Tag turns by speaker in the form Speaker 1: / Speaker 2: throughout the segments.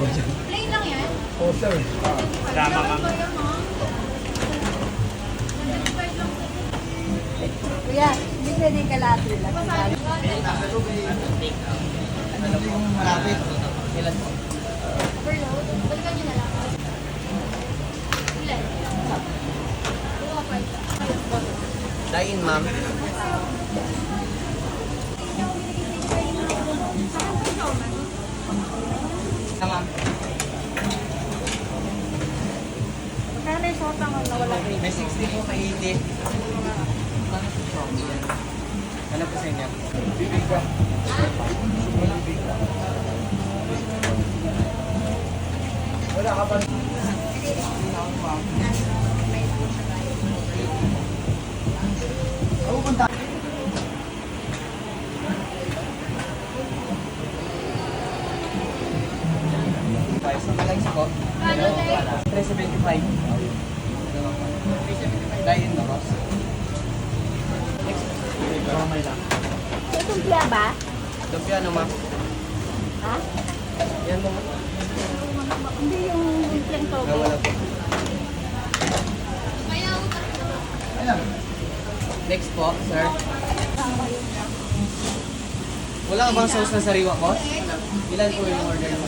Speaker 1: Plain lang yan?
Speaker 2: Oo, sir.
Speaker 3: Tama, ma'am.
Speaker 1: Kuya, hindi pwede kalahati lang.
Speaker 2: Ano yung malapit? Ilan po?
Speaker 1: Overload? Balikan nyo na lang. Ilan?
Speaker 2: Dine, ma'am. Ma'am.
Speaker 1: Magkano yung sotang nawala rin?
Speaker 2: May 60 po kay 80. Ano po sa inyo? Bibiga. Wala ka pa. Ako punta. Sa Malaysia po.
Speaker 1: Ano, Day?
Speaker 2: 375. Dine na boss. May lang.
Speaker 1: May tumpia ba?
Speaker 2: Lumpia ano, ma'am?
Speaker 1: Ha?
Speaker 2: Yan mo.
Speaker 1: Hindi yung lumpiang toge.
Speaker 2: Wala po. Next po, sir. Wala ka bang sauce na sariwa, boss? Ilan po yung order mo?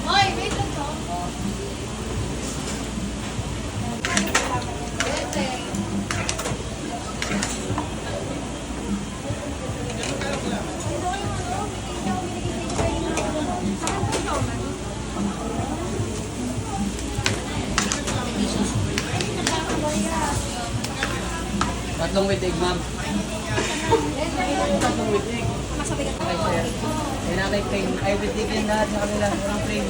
Speaker 1: Hoy, wait lang to.
Speaker 2: Tatlong with egg, ma'am. Tatlong with egg. Okay, sir. May nanay plain. Ay, with egg yan lahat sa kanila. Walang plain.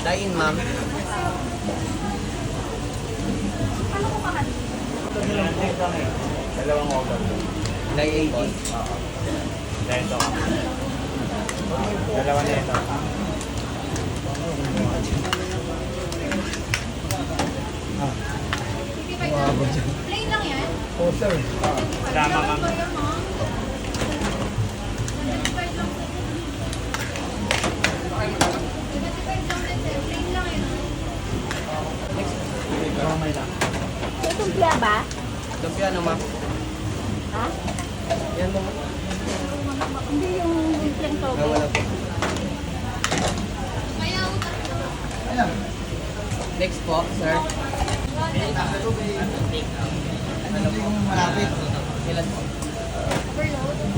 Speaker 2: Dine, ma'am.
Speaker 3: Dalawang order.
Speaker 2: Dine 80.
Speaker 3: Dahil ito. Dalawa na ito.
Speaker 1: Plain lang yan?
Speaker 2: Oo, sir.
Speaker 3: Tama, ma'am.
Speaker 2: May lang.
Speaker 1: May tumpia ba?
Speaker 2: Lumpia ano, ma'am?
Speaker 1: Ha?
Speaker 2: Yan mo.
Speaker 1: Hindi yung lumpiang toge.
Speaker 2: Wala po. Next po, sir. Ano po yung malapit? Ilan po?
Speaker 1: Overload?